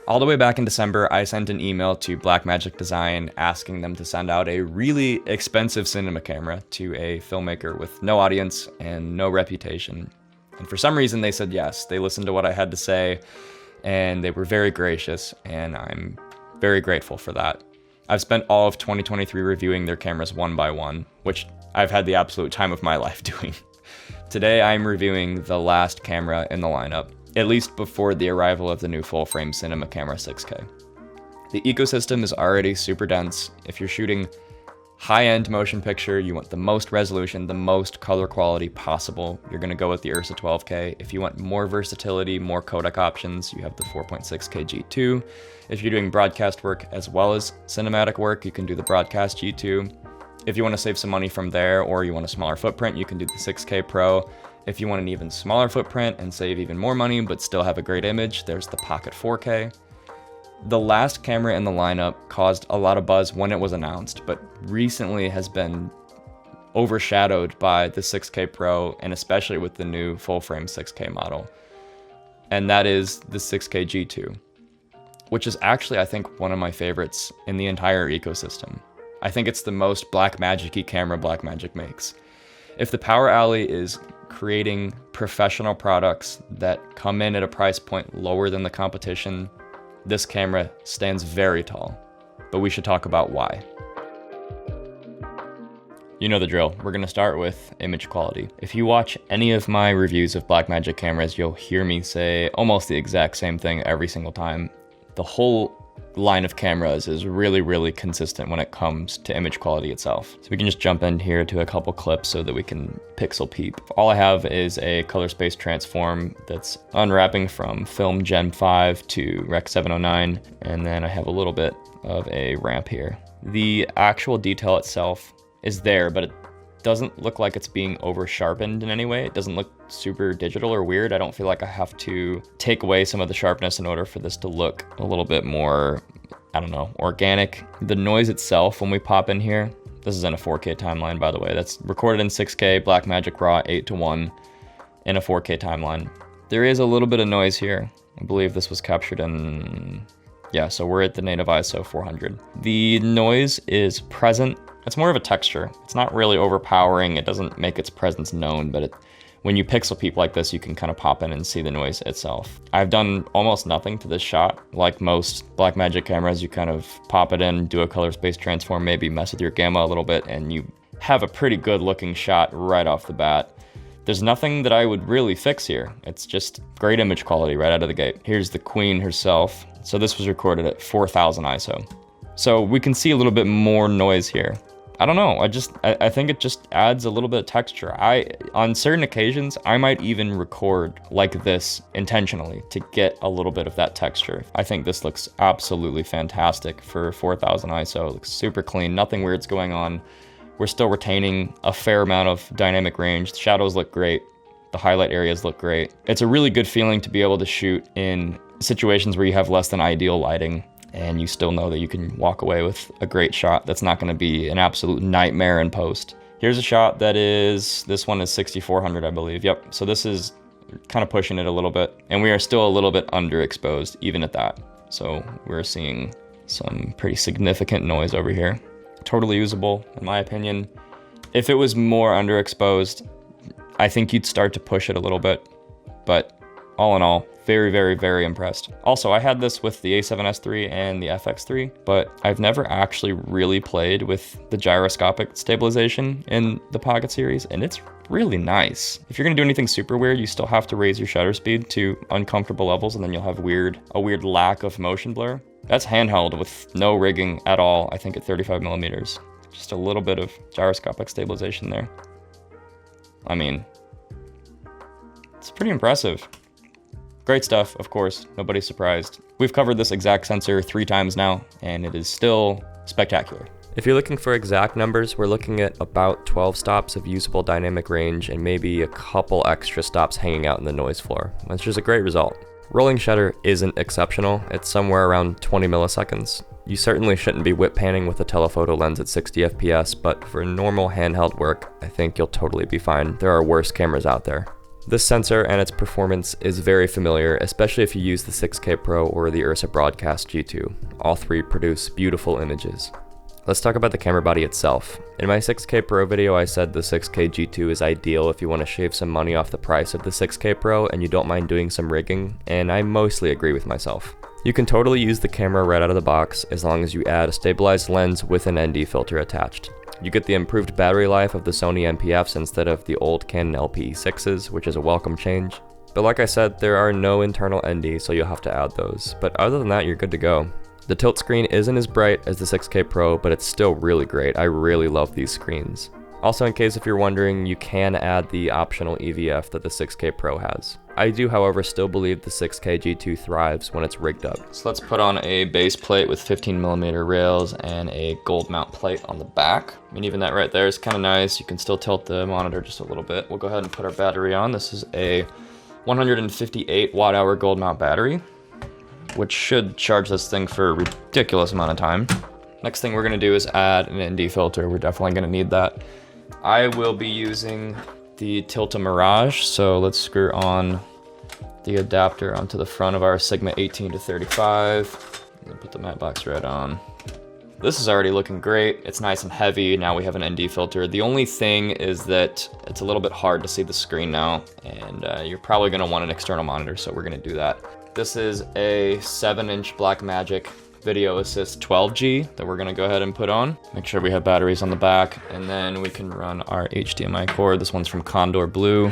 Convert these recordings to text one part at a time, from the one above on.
All the way back in December, I sent an email to Blackmagic Design asking them to send out a really expensive cinema camera to a filmmaker with no audience and no reputation. And for some reason, they said yes. They listened to what I had to say, and they were very gracious, and I'm very grateful for that. I've spent all of 2023 reviewing their cameras one by one, which I've had the absolute time of my life doing. Today, I'm reviewing the last camera in the lineup, at least before the arrival of the new full-frame cinema camera 6K. The ecosystem is already super dense. If you're shooting high-end motion picture, you want the most resolution, the most color quality possible, you're gonna go with the Ursa 12K. If you want more versatility, more codec options, you have the 4.6K G2. If you're doing broadcast work as well as cinematic work, you can do the broadcast G2. If you wanna save some money from there, or you want a smaller footprint, you can do the 6K Pro. If you want an even smaller footprint and save even more money but still have a great image, there's the Pocket 4K. The last camera in the lineup caused a lot of buzz when it was announced, but recently has been overshadowed by the 6K Pro and especially with the new full-frame 6K model. And that is the 6K G2, which is actually, I think, one of my favorites in the entire ecosystem. I think it's the most Blackmagic-y camera Blackmagic makes. If the Power Alley is creating professional products that come in at a price point lower than the competition, this camera stands very tall, but we should talk about why. You know the drill. We're gonna start with image quality. If you watch any of my reviews of Blackmagic cameras, you'll hear me say almost the exact same thing every single time. The whole line of cameras is really, really consistent when it comes to image quality itself. So we can just jump in here to a couple clips so that we can pixel peep. All I have is a color space transform that's unwrapping from Film Gen 5 to Rec 709, and then I have a little bit of a ramp here. The actual detail itself is there, but it doesn't look like it's being over sharpened in any way. It doesn't look super digital or weird. I don't feel like I have to take away some of the sharpness in order for this to look a little bit more, I don't know, organic. The noise itself, when we pop in here, this is in a 4K timeline, by the way. That's recorded in 6K, Blackmagic RAW 8:1 in a 4K timeline. There is a little bit of noise here. I believe this was captured in, yeah, so we're at the native ISO 400. The noise is present. It's more of a texture. It's not really overpowering. It doesn't make its presence known, but when you pixel peep like this, you can kind of pop in and see the noise itself. I've done almost nothing to this shot. Like most Blackmagic cameras, you kind of pop it in, do a color space transform, maybe mess with your gamma a little bit, and you have a pretty good looking shot right off the bat. There's nothing that I would really fix here. It's just great image quality right out of the gate. Here's the queen herself. So this was recorded at 4000 ISO. So we can see a little bit more noise here. I don't know, I think it just adds a little bit of texture. On certain occasions, I might even record like this intentionally to get a little bit of that texture. I think this looks absolutely fantastic for 4000 ISO. It looks super clean, nothing weird's going on. We're still retaining a fair amount of dynamic range. The shadows look great. The highlight areas look great. It's a really good feeling to be able to shoot in situations where you have less than ideal lighting, and you still know that you can walk away with a great shot that's not gonna be an absolute nightmare in post. Here's a shot that is, this one is 6400, I believe. Yep, so this is kind of pushing it a little bit, and we are still a little bit underexposed even at that. So we're seeing some pretty significant noise over here. Totally usable, in my opinion. If it was more underexposed, I think you'd start to push it a little bit, but all in all, very, very, very impressed. Also, I had this with the A7S III and the FX3, but I've never actually really played with the gyroscopic stabilization in the Pocket series, and it's really nice. If you're gonna do anything super weird, you still have to raise your shutter speed to uncomfortable levels, and then you'll have a weird lack of motion blur. That's handheld with no rigging at all, I think at 35 millimeters. Just a little bit of gyroscopic stabilization there. I mean, it's pretty impressive. Great stuff, of course, nobody's surprised. We've covered this exact sensor 3 times now, and it is still spectacular. If you're looking for exact numbers, we're looking at about 12 stops of usable dynamic range and maybe a couple extra stops hanging out in the noise floor, which is a great result. Rolling shutter isn't exceptional, it's somewhere around 20 milliseconds. You certainly shouldn't be whip panning with a telephoto lens at 60 FPS, but for normal handheld work, I think you'll totally be fine. There are worse cameras out there. This sensor and its performance is very familiar, especially if you use the 6K Pro or the Ursa Broadcast G2. All three produce beautiful images. Let's talk about the camera body itself. In my 6K Pro video, I said the 6K G2 is ideal if you want to shave some money off the price of the 6K Pro and you don't mind doing some rigging, and I mostly agree with myself. You can totally use the camera right out of the box as long as you add a stabilized lens with an ND filter attached. You get the improved battery life of the Sony MPFs instead of the old Canon LP6s, which is a welcome change. But like I said, there are no internal ND, so you'll have to add those. But other than that, you're good to go. The tilt screen isn't as bright as the 6K Pro, but it's still really great. I really love these screens. Also, in case if you're wondering, you can add the optional EVF that the 6K Pro has. I do, however, still believe the 6K G2 thrives when it's rigged up. So let's put on a base plate with 15mm rails and a gold mount plate on the back. I mean, even that right there is kind of nice. You can still tilt the monitor just a little bit. We'll go ahead and put our battery on. This is a 158 watt-hour gold mount battery, which should charge this thing for a ridiculous amount of time. Next thing we're gonna do is add an ND filter. We're definitely gonna need that. I will be using the Tilta Mirage, so let's screw on the adapter onto the front of our Sigma 18 to 35. And put the matte box right on. This is already looking great. It's nice and heavy. Now we have an ND filter. The only thing is that it's a little bit hard to see the screen now, and you're probably gonna want an external monitor, so we're gonna do that. This is a 7-inch Blackmagic Video Assist 12G that we're gonna go ahead and put on. Make sure we have batteries on the back, and then we can run our HDMI cord. This one's from Condor Blue.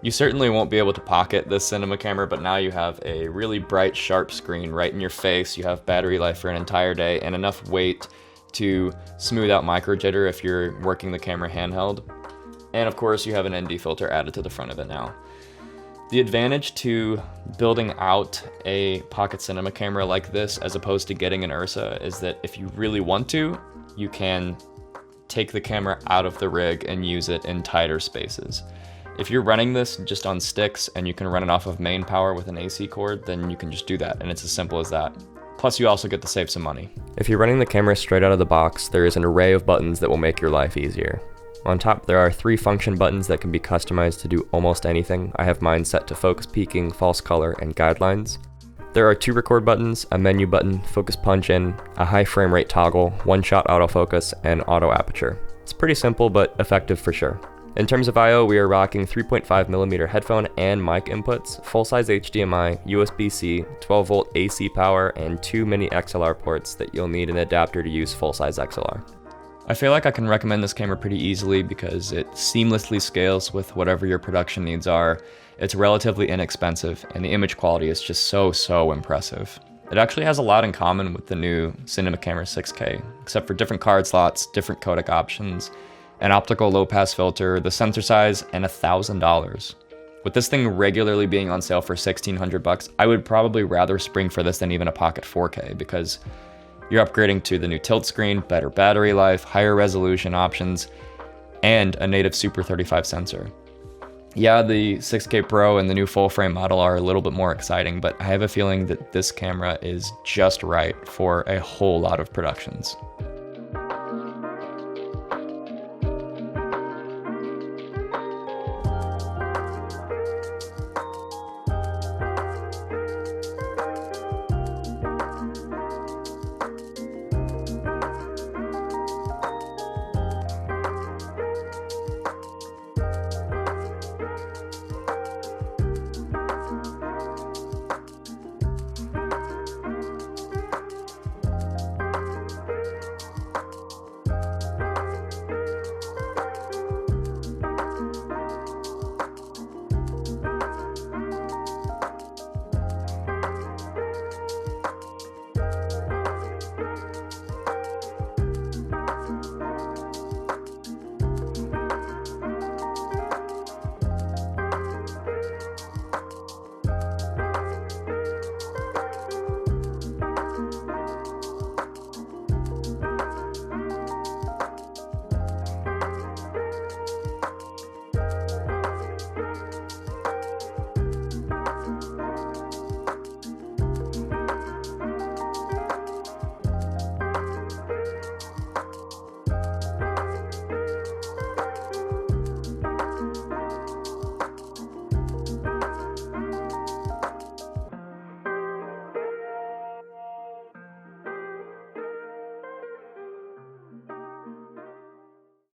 You certainly won't be able to pocket this cinema camera, but now you have a really bright, sharp screen right in your face. You have battery life for an entire day and enough weight to smooth out micro jitter if you're working the camera handheld. And of course, you have an ND filter added to the front of it now. The advantage to building out a pocket cinema camera like this, as opposed to getting an Ursa, is that if you really want to, you can take the camera out of the rig and use it in tighter spaces. If you're running this just on sticks and you can run it off of main power with an AC cord, then you can just do that, and it's as simple as that. Plus, you also get to save some money. If you're running the camera straight out of the box, there is an array of buttons that will make your life easier. On top, there are 3 function buttons that can be customized to do almost anything. I have mine set to focus peaking, false color, and guidelines. There are 2 record buttons, a menu button, focus punch in, a high frame rate toggle, one-shot autofocus, and auto aperture. It's pretty simple, but effective for sure. In terms of I/O, we are rocking 3.5mm headphone and mic inputs, full-size HDMI, USB-C, 12-volt AC power, and 2 mini XLR ports that you'll need an adapter to use full-size XLR. I feel like I can recommend this camera pretty easily because it seamlessly scales with whatever your production needs are. It's relatively inexpensive, and the image quality is just so impressive. It actually has a lot in common with the new Cinema Camera 6K, except for different card slots, different codec options, an optical low-pass filter, the sensor size, and $1,000. With this thing regularly being on sale for $1,600, I would probably rather spring for this than even a Pocket 4K, because you're upgrading to the new tilt screen, better battery life, higher resolution options, and a native Super 35 sensor. Yeah, the 6K Pro and the new full frame model are a little bit more exciting, but I have a feeling that this camera is just right for a whole lot of productions.